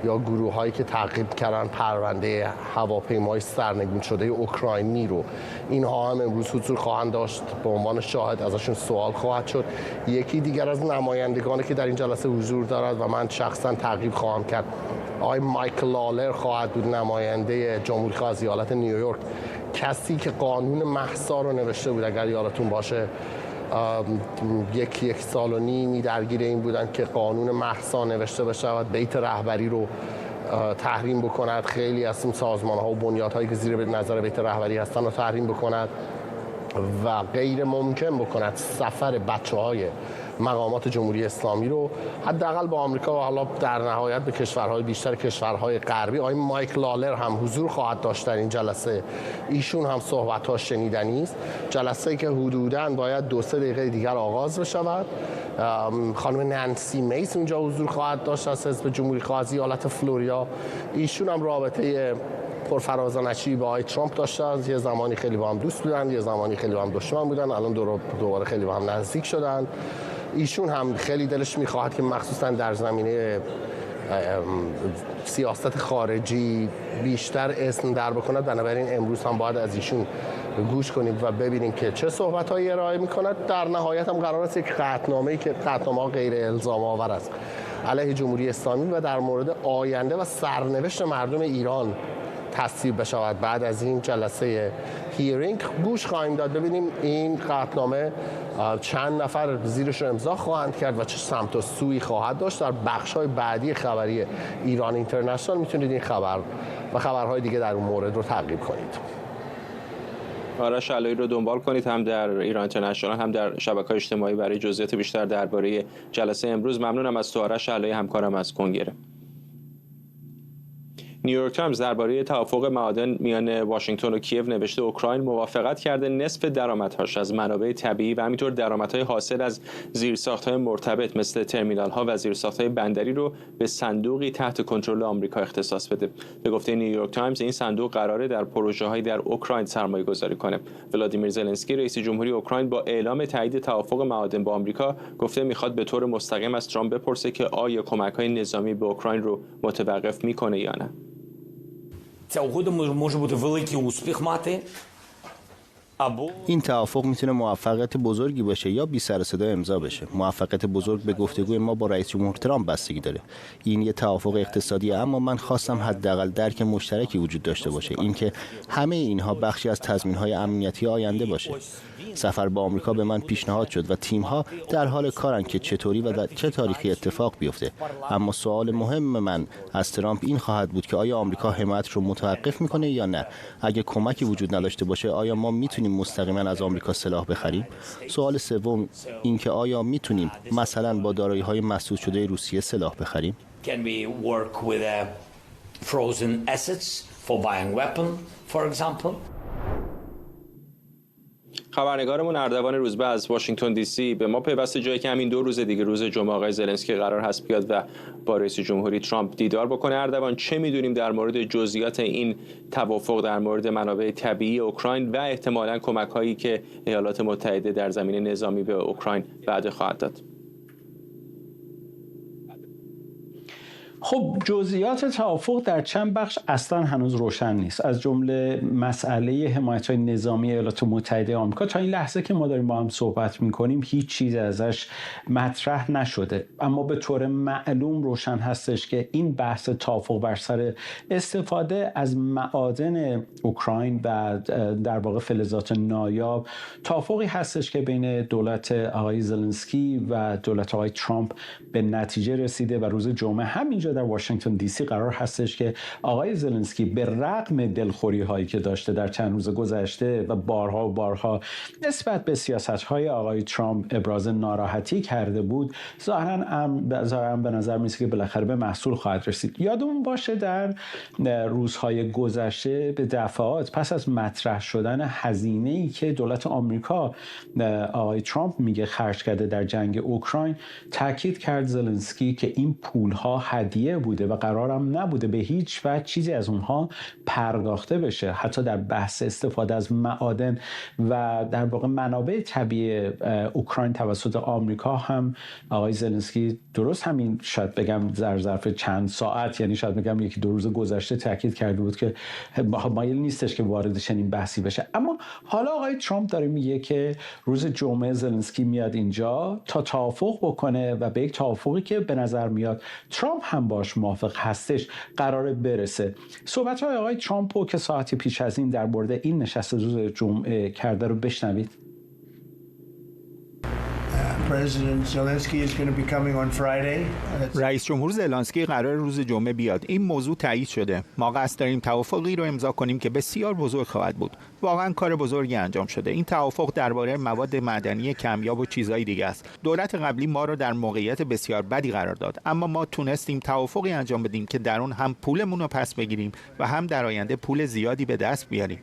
یا گروه هایی که تعقیب کردن پرونده هواپیمای سرنگون شده اوکراینی رو، اینها هم امروز حضور خواهند داشت، به عنوان شاهد ازشون سوال خواهد شد. یکی دیگر از نمایندگانی که در این جلسه حضور دارد و من شخصا تعقیب خواهم کرد، آقای مایکل لالر خواهد بود، نماینده جمهوری‌خواه از ایالت نیویورک، کسی که قانون مهسا رو نوشته بود. اگر یادتون باشه یک سال و نیمی درگیر این بودن که قانون مهسا نوشته بشه و بیت رهبری رو تحریم بکند، خیلی از این سازمان‌ها و بنیادهایی که زیر نظر بیت رهبری هستن رو تحریم بکند و غیر ممکن بکند سفر بچه‌های مقامات جمهوری اسلامی رو حداقل با آمریکا و حالا در نهایت به کشورهای بیشتر کشورهای غربی. آقای مایک لالر هم حضور خواهد داشت در این جلسه. ایشون هم صحبت‌ها شنیدنی است. جلسه‌ای که حدوداً باید 2-3 دقیقه دیگر آغاز بشود. خانم نانسی میس اونجا حضور خواهد داشت از حزب جمهوری‌خواه از ایالت فلوریدا. ایشون هم رابطه پرفرازانشی با آقای ترامپ داشتن، یه زمانی خیلی با هم دوست بودن، یه زمانی خیلی با هم دشمن بودن، الان دوباره خیلی با هم نزدیک شدن. ایشون هم خیلی دلش میخواهد که مخصوصا در زمینه سیاست خارجی بیشتر اسم در بکند، بنابراین امروز هم باید از ایشون گوش کنیم و ببینیم که چه صحبت‌هایی ارائه می‌کند. در نهایت هم قرار است یک قطعنامه‌ای که قطعنامه غیر الزام آور است علیه جمهوری اسلامی و در مورد آینده و سرنوشت مردم ایران تصویب بشود. بعد از این جلسه هیرینگ گوش خواهیم داد، ببینیم این قطعنامه چند نفر زیرش رو امضا خواهند کرد و چه سمت و سویی خواهد داشت. در بخش‌های بعدی خبری ایران اینترنشنال میتونید این خبر و خبرهای دیگه در اون مورد رو تعقیب کنید. آرش علایی رو دنبال کنید، هم در ایران اینترنشنال هم در شبکه‌های اجتماعی، برای جزئیات بیشتر درباره جلسه امروز. ممنونم از تو آرش علایی، همکارم از کنگره. نیویورک تایمز درباره توافق معادن میان واشنگتن و کیف نوشته اوکراین موافقت کرده نصف درآمدهاش از منابع طبیعی و همینطور درآمدهای حاصل از زیرساخت‌های مرتبط مثل ترمینال‌ها و زیرساخت‌های بندری رو به صندوقی تحت کنترل آمریکا اختصاص بده. به گفته نیویورک تایمز این صندوق قراره در پروژه‌های در اوکراین سرمایه‌گذاری کنه. ولادیمیر زلنسکی رئیس جمهوری اوکراین با اعلام تایید توافق معادن با آمریکا گفته میخواد به طور مستقیم از ترامپ بپرسه که آیا کمک‌های نظامی به اوکراین رو متوقف میکنه یا نه. Ця угода може бути великий успіх мати. این توافق میتونه موفقیت بزرگی باشه یا بی سر و صدا امضا بشه. موفقیت بزرگ به گفتگوی ما با رئیس جمهور ترامپ بستگی داره. این یه توافق اقتصادیه، اما من خواستم حداقل درک مشترکی وجود داشته باشه، اینکه همه اینها بخشی از تضمین‌های امنیتی آینده باشه. سفر به آمریکا به من پیشنهاد شد و تیم‌ها در حال کارن که چطوری و در چه تاریخی اتفاق بیفته. اما سوال مهم من از ترامپ این خواهد بود که آیا آمریکا حمایت رو متوقف میکنه یا نه؟ اگه کمکی وجود نداشته باشه آیا ما میتونیم مستقیما از آمریکا سلاح بخریم؟ سوال سوم این که آیا میتونیم مثلا با دارایی‌های مسدود شده روسیه سلاح بخریم؟ Can we work with frozen assets for buying weapon, for example? خبرنگارمون اردوان روزبه از واشنگتن دی سی به ما پیوسته، جایی که همین 2 روز دیگه روز جمعه آقای زلنسکی قرار هست بیاد و با رئیس جمهوری ترامپ دیدار بکنه. اردوان، چه میدونیم در مورد جزئیات این توافق در مورد منابع طبیعی اوکراین و احتمالاً کمک‌هایی که ایالات متحده در زمینه نظامی به اوکراین وعده خواهد داد؟ خب جزئیات توافق در چند بخش اصلا هنوز روشن نیست، از جمله مسئله حمایت‌های نظامی ایالات متحده آمریکا. تا این لحظه که ما داریم با هم صحبت می‌کنیم هیچ چیز ازش مطرح نشده، اما به طور معلوم روشن هستش که این بحث توافق بر سر استفاده از معادن اوکراین و در واقع فلزات نایاب توافقی هستش که بین دولت آقای زلنسکی و دولت آقای ترامپ به نتیجه رسیده و روز جمعه همینجا در واشنگتن دی سی قرار هستش که آقای زلنسکی به رغم دلخوری هایی که داشته در چند روز گذشته و بارها نسبت به سیاست های آقای ترامپ ابراز ناراحتی کرده بود، ظاهرا به نظر میاد که بالاخره به محصول خواهد رسید. یادمون باشه در روزهای گذشته به دفعات پس از مطرح شدن هزینه‌ای که دولت آمریکا آقای ترامپ میگه خرج کرده در جنگ اوکراین، تاکید کرد زلنسکی که این پولها هدیه بوده و قرارم نبوده به هیچ وجه چیزی از اونها پرداخته بشه. حتی در بحث استفاده از معادن و در واقع منابع طبیعی اوکراین توسط آمریکا هم آقای زلنسکی درست همین شاید بگم در ظرف چند ساعت، یعنی شاید بگم 1-2 روز گذشته تاکید کرده بود که مایل نیستش که وارد چنین بحثی بشه. اما حالا آقای ترامپ داره میگه که روز جمعه زلنسکی میاد اینجا تا توافق بکنه و به یک توافقی که به نظر میاد ترامپ هم باش موافق هستش قراره برسه. صحبت‌های آقای ترامپ رو که ساعتی پیش از این در مورد این نشست روز جمعه کرده رو بشنوید. رئیس جمهور زلنسکی قرار روز جمعه بیاد. این موضوع تایید شده. ما قصد داریم توافقی رو امضا کنیم که بسیار بزرگ خواهد بود. واقعا کار بزرگی انجام شده. این توافق درباره مواد معدنی کمیاب و چیزهای دیگه است. دولت قبلی ما رو در موقعیت بسیار بدی قرار داد، اما ما تونستیم توافقی انجام بدیم که در اون هم پولمون رو پس بگیریم و هم در آینده پول زیادی به دست بیاریم.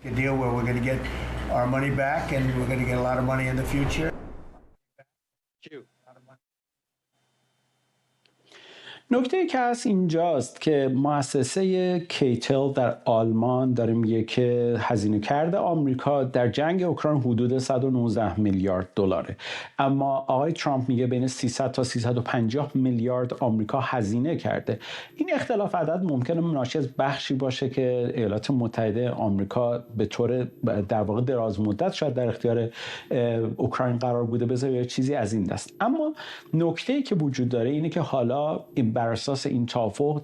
نکته که هست اینجاست که مؤسسه کیتل در آلمان داره میگه که هزینه کرده آمریکا در جنگ اوکراین حدود 119 میلیارد دلاره، اما آقای ترامپ میگه بین 300 تا 350 میلیارد آمریکا هزینه کرده. این اختلاف عدد ممکنه ناشی از بخشی باشه که ایالات متحده آمریکا به طور در واقع دراز مدت شاید در اختیار اوکراین قرار بوده بذاره یا چیزی از این دست. اما نکته‌ای که وجود داره اینه که حالا بر اساس این توافق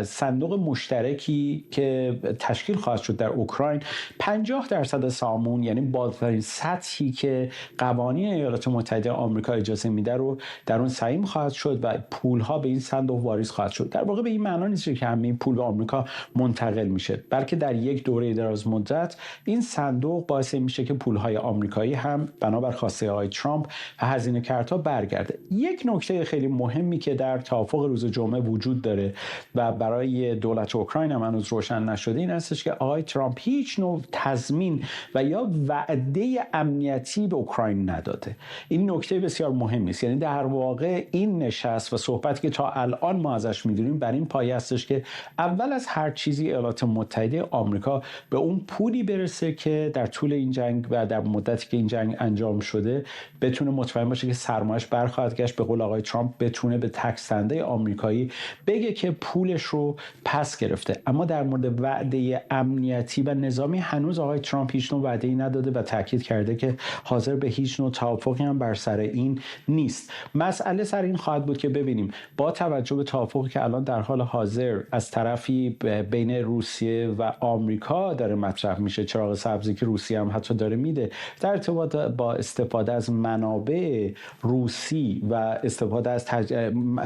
صندوق مشترکی که تشکیل خواهد شد در اوکراین 50% سامون، یعنی بالاترین سطحی که قوانین ایالات متحده آمریکا اجازه میده رو در اون سهیم خواهد شد و پولها به این صندوق واریز خواهد شد. در واقع به این معنا نیست که همه این پول به آمریکا منتقل میشه، بلکه در یک دوره دراز مدت این صندوق باعث میشه که پولهای آمریکایی هم بنابر خواسته آقای ترامپ و هزینه کردها برگرده. یک نکته خیلی مهمی که در توافق روز جمعه وجود داره و برای دولت اوکراین هم هنوز روشن نشده این هستش که آقای ترامپ هیچ نوع تضمین و یا وعده امنیتی به اوکراین نداده. این نکته بسیار مهمی است. یعنی در واقع این نشست و صحبتی که تا الان ما ازش می‌دونیم بر این پایه هستش که اول از هر چیزی ایالات متحده آمریکا به اون پولی برسه که در طول این جنگ و در مدتی که این جنگ انجام شده بتونه مطمئن باشه که سرمایه‌اش برخواهد گشت. به قول آقای ترامپ بتونه به تکس دهنده آمریکایی بگه که پولش رو پس گرفته. اما در مورد وعده امنیتی و نظامی هنوز آقای ترامپ هیچ نوع وعده‌ای نداده و تاکید کرده که حاضر به هیچ نوع توافقی هم بر سر این نیست. مسئله سر این خواهد بود که ببینیم با توجه به توافقی که الان در حال حاضر از طرفی بین روسیه و آمریکا داره مطرح میشه، چراغ سبزی که روسیه هم حتی داره میده در ارتباط با استفاده از منابع روسی و استفاده از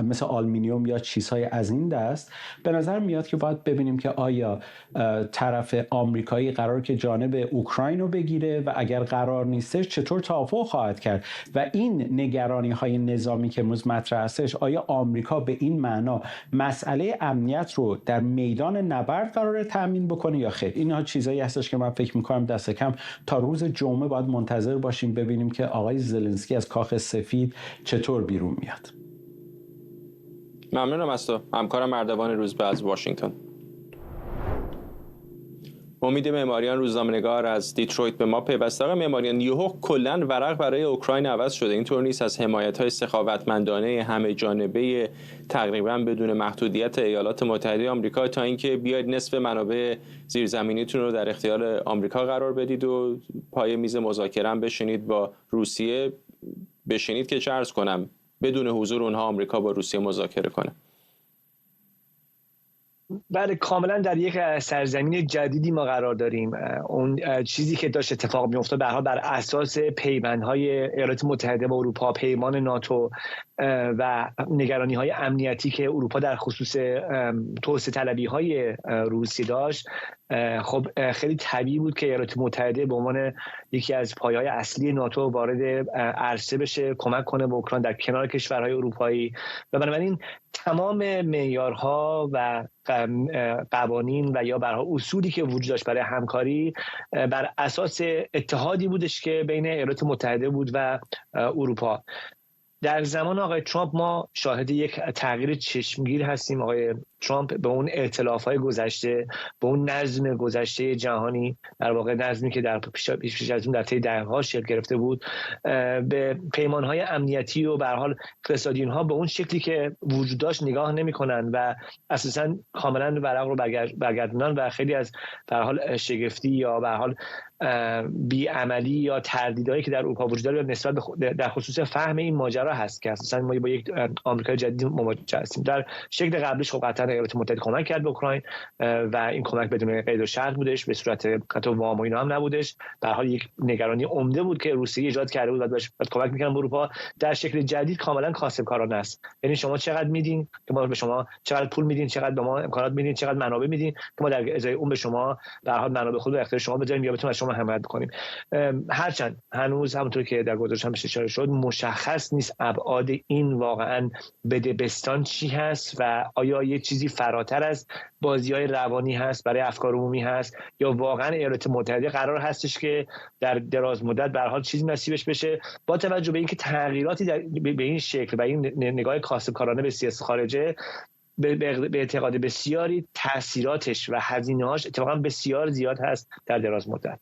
مثل آلومینیوم یا چیزهای از این دست، به نظر میاد که باید ببینیم که آیا طرف آمریکایی قرار که جانب اوکراین رو بگیره و اگر قرار نیستش چطور توافق خواهد کرد و این نگرانی های نظامی که امروز مطرح هستش آیا آمریکا به این معنا مسئله امنیت رو در میدان نبرد قراره تامین بکنه یا خیر. اینها چیزایی هستش که من فکر میکنم دست کم تا روز جمعه باید منتظر باشیم ببینیم که آقای زلنسکی از کاخ سفید چطور بیرون میاد. ممنونم از تو همکارم اردوان روزبه از واشنگتن. امید معماریان روزنامه‌نگار از دیترویت به ما پیوسته. آقای معماریان، یهو کلاً ورق برای اوکراین عوض شده. اینطور نیست از حمایت‌های سخاوتمندانه همه جانبه تقریباً بدون محدودیت ایالات متحده آمریکا تا اینکه بیاید نصف منابع زیرزمینیتون رو در اختیار آمریکا قرار بدید و پای میز مذاکره هم بشینید با روسیه، بشینید که چه عرض کنم بدون حضور اونها آمریکا با روسیه مذاکره کنه. بله، کاملا در یک سرزمین جدیدی ما قرار داریم. اون چیزی که داشت اتفاق می‌افتاد به هر حال بر اساس پیوندهای ایالات متحده با اروپا، پیمان ناتو و نگرانی‌های امنیتی که اروپا در خصوص توسعه طلبی‌های روسی داشت، خب خیلی طبیعی بود که ایالات متحده به عنوان یکی از پایه‌های اصلی ناتو وارد عرصه بشه، کمک کنه به اوکراین در کنار کشورهای اروپایی. و بنابراین تمام معیارها و قوانین و یا برها اصولی که وجود داشت برای همکاری بر اساس اتحادی بودش که بین ایالات متحده بود و اروپا. در زمان آقای ترامپ ما شاهد یک تغییر چشمگیر هستیم. آقای ترامپ به اون ائتلاف‌های گذشته، به اون نظم گذشته جهانی، در واقع نظمی که در پیش از اون در طی دهه‌ها شکل گرفته بود، به پیمان‌های امنیتی و به هر حال اقتصادی اینها به اون شکلی که وجود داشت نگاه نمی‌کنن و اساساً کاملاً ورق رو برگردونن و خیلی از به هر حال شگفتی یا به هر حال بی‌عملی یا تردیدایی که در اروپا وجود داره نسبت در خصوص فهم این ماجرا هست که اساساً ما با یک آمریکای جدید مواجه هستیم. در شکل قبلیش خب قطعاً ایالات متحده کمک کرد به اوکراین و این کمک بدون قید و شرط بودش، به صورت حتی وام و اینا هم نبودش. به هر حال یک نگرانی عمده بود که روسیه ایجاد کرده بود و باید کمک می‌کردن به اروپا. در شکل جدید کاملاً کاسبکارانه است. یعنی شما چقدر میدین که ما به شما، چقدر پول میدین، چقدر به ما امکانات میدین، چقدر منابع میدین که ما در ازای اون به شما به هر حال منابع خود رو اختیار شما بذاریم یا بتونیم از شما حمایت کنیم. هرچند هنوز همونطور که در گزارش هم اشاره شد مشخص نیست ابعاد این واقعاً بدبستان چی هست و آیا یه چیزی فراتر از بازی‌های روانی هست، برای افکار عمومی هست، یا واقعاً ایالات متحده قرار هستش که در دراز مدت به هر حال چیزی نصیبش بشه، با توجه به اینکه تغییراتی به این شکل و این نگاه کاسبکارانه به سیاست خارجه به اعتقاد بسیاری تاثیراتش و هزینه‌هاش اتفاقاً بسیار زیاد هست در دراز مدت.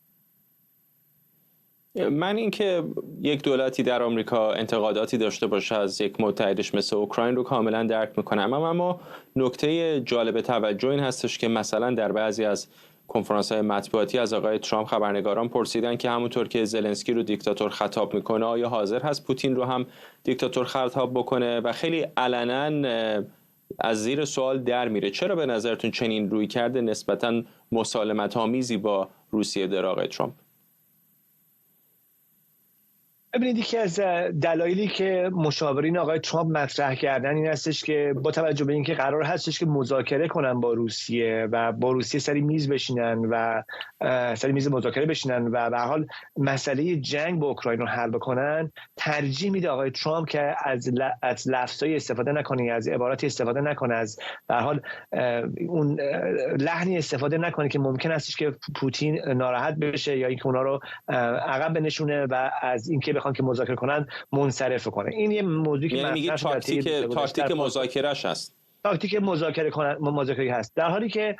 من اینکه یک دولتی در آمریکا انتقاداتی داشته باشه از یک متحدش مثل اوکراین رو کاملا درک میکنم، اما نکته جالب توجه این هستش که مثلا در بعضی از کنفرانس‌های مطبوعاتی از آقای ترامپ خبرنگاران پرسیدن که همونطور که زلنسکی رو دیکتاتور خطاب میکنه آیا حاضر هست پوتین رو هم دیکتاتور خطاب بکنه و خیلی علنا از زیر سوال در میره. چرا به نظرتون چنین روی کرده نسبتاً مسالمت‌آمیزی با روسیه در آقای ترامپ؟ ببینید یکی از دلایلی که مشاورین آقای ترامپ مطرح کردن این هستش که با توجه به اینکه قرار هستش که مذاکره کنن با روسیه و با روسیه سر میز بشینن و سر میز مذاکره بشینن و به هر حال مسئله جنگ با اوکراین رو حل بکنن، ترجیح میده آقای ترامپ که از لفظای استفاده نکنه، از عباراتی استفاده نکنه، از به هر حال اون لحنی استفاده نکنه که ممکن هستش که پوتین ناراحت بشه یا اینکه اونا رو عقب بنشونه و از اینکه بخوان که مذاکره کنن منصرف کنه. این یه موضوعی که یعنی میگه تاکتیک مذاکرهش هست. تاکتیک مذاکره هست، در حالی که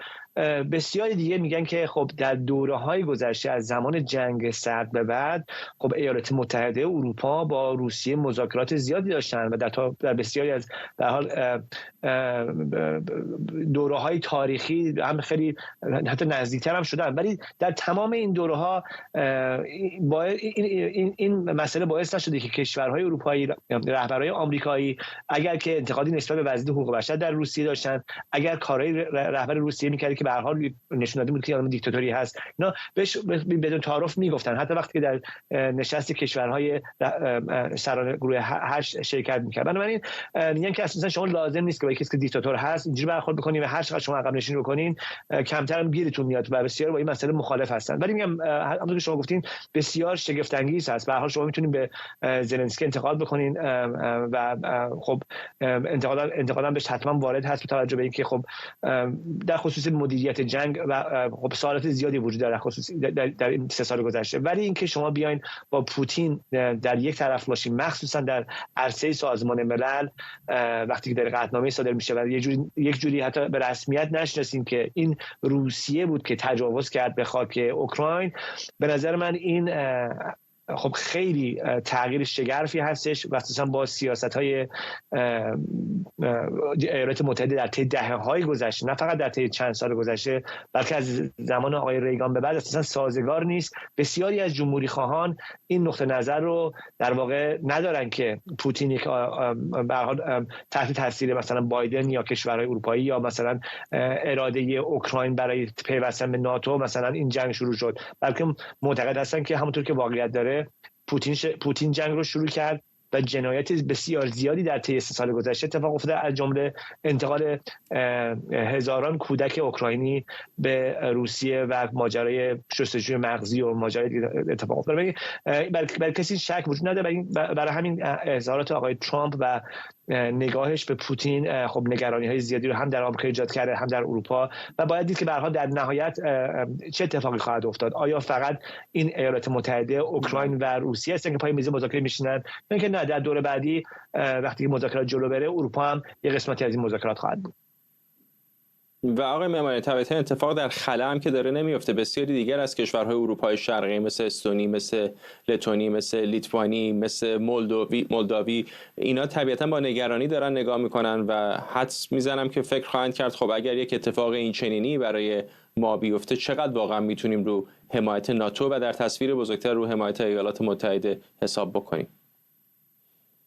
بسیاری دیگه میگن که خب در دوره‌های گذشته از زمان جنگ سرد به بعد خب ایالات متحده اروپا با روسیه مذاکرات زیادی داشتن و در بسیاری از در حال دوره‌های تاریخی هم خیلی حتی نزدیکتر هم شدن، ولی در تمام این دوره‌ها این مسئله باعث نشده که کشورهای اروپایی، رهبرهای آمریکایی اگر که انتقادی نسبت به وضعیت حقوق بشر در روسیه داشتن، اگر کارهای رهبر روسیه می‌کرد که به هر حال نشون داده بود که یه دیکتاتوری هست، اینا بهش بدون تعارف میگفتن. حتی وقتی که در نشست کشورهای سران گروه 8 شرکت می‌کرد. بنابراین میگن که اصلا شما لازم نیست که با کسی که دیکتاتور هست اینجوری برخورد بکنید و هر چقدر شما عقب نشینی بکنین کمتر هم گیرتون میاد و بسیار با این مسئله مخالف هستن. ولی میگم همونطور که شما گفتین بسیار شگفت انگیز هست. به هر حال شما میتونید به زلنسکی انتقاد بکنین و خب انتقادم بهش حتما وارد هست با توجه به اینکه خب در خصوص مدیریت جنگ و خب سوالات زیادی وجود داره در این 3 سال گذشته. ولی اینکه شما بیاین با پوتین در یک طرف باشین، مخصوصا در عرصه سازمان ملل وقتی که در قطعنامه صادر میشه و یک جوری حتی به رسمیت نشناسیم که این روسیه بود که تجاوز کرد به خاک اوکراین، به نظر من این خب خیلی تغییر شگرفی هستش و خصوصا با سیاست‌های ایالات متحده در طی دهه‌های گذشته، نه فقط در طی چند سال گذشته بلکه از زمان آقای ریگان به بعد اصلا سازگار نیست. بسیاری از جمهوری خواهان این نقطه نظر رو در واقع ندارن که پوتین یک به هر حال تحت تاثیر مثلا بایدن یا کشورهای اروپایی یا مثلا اراده اوکراین برای پیوستن به ناتو مثلا این جنگ شروع شد، بلکه معتقد هستن که همونطور که واقعیت داره پوتین جنگ رو شروع کرد و جنایت بسیار زیادی در طی 3 سال گذشته اتفاق افتاده، از جمله انتقال هزاران کودک اوکراینی به روسیه و ماجرای شستشوی مغزی و ماجرای اتفاق افتاده. برای کسی شک وجود نداره. برای همین اظهارات آقای ترامپ و نگاهش به پوتین خب نگرانی‌های زیادی رو هم در آمریکا ایجاد کرده هم در اروپا و باید دید که به هر حال در نهایت چه اتفاقی خواهد افتاد. آیا فقط این ایالات متحده اوکراین و روسیه هستن که پای میز مذاکره میشینن، یا اینکه نه در دور بعدی وقتی مذاکرات جلو بره اروپا هم یه قسمتی از این مذاکرات خواهد بود. و آقای معماری طبعا اتفاق در خلا هم که داره نمیفته. بسیاری دیگر از کشورهای اروپای شرقی مثل استونی، مثل لتونی، مثل لیتوانی، مثل مولداوی اینا طبیعتا با نگرانی دارن نگاه میکنن و حدس میزنم که فکر خواهند کرد خب اگر یک اتفاق این چنینی برای ما بیفته چقدر واقعا میتونیم رو حمایت ناتو و در تصویر بزرگتر رو حمایت ایالات متحده حساب بکنیم.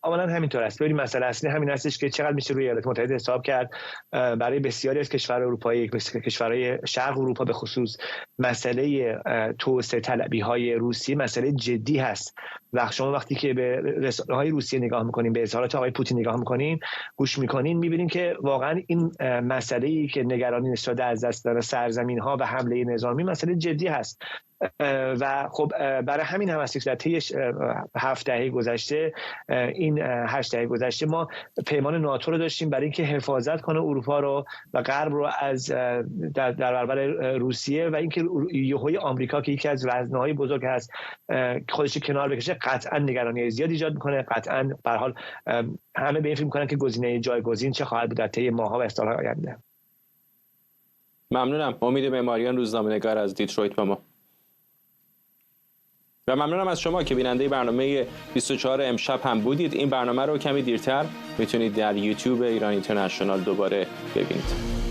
اولا همینطور است. ببینید مسئله اصلی همین هستش که چقدر میشه روی ایالات متحده حساب کرد. برای بسیاری از کشورهای اروپایی، کشورهای شرق اروپا به خصوص، مسئله توسعه طلبی‌های روسیه مسئله جدی هست. و شما وقتی که به رسانه‌های روسیه نگاه می‌کنین، به اظهارات آقای پوتین نگاه می‌کنین، گوش می‌کنین، می‌بینین که واقعا این مسئله‌ای که نگرانی نسبت از دست دادن سرزمین‌ها و حمله نظامی مسئله جدی هست. و خب برای همین هم است که در طی 7 دهه گذشته، این 8 دهه گذشته ما پیمان ناتو رو داشتیم برای اینکه حفاظت کنه اروپا رو و غرب رو از در برابر روسیه و اینکه یهوی آمریکا که یکی از وزنه‌های بزرگ هست خودش کنار بکشه، قطعا نگرانی زیاد ایجاد میکنه. قطعا به هر حال همه به این فکر میکنن که گزینه جایگزین چه خواهد بود در طی ماه‌ها و سال‌های آینده. ممنونم. امید معماریان، روزنامه‌نگار از دیترویت با ما. و ممنونم از شما که بیننده برنامه 24 امشب هم بودید. این برنامه رو کمی دیرتر میتونید در یوتیوب ایران اینترنشنال دوباره ببینید.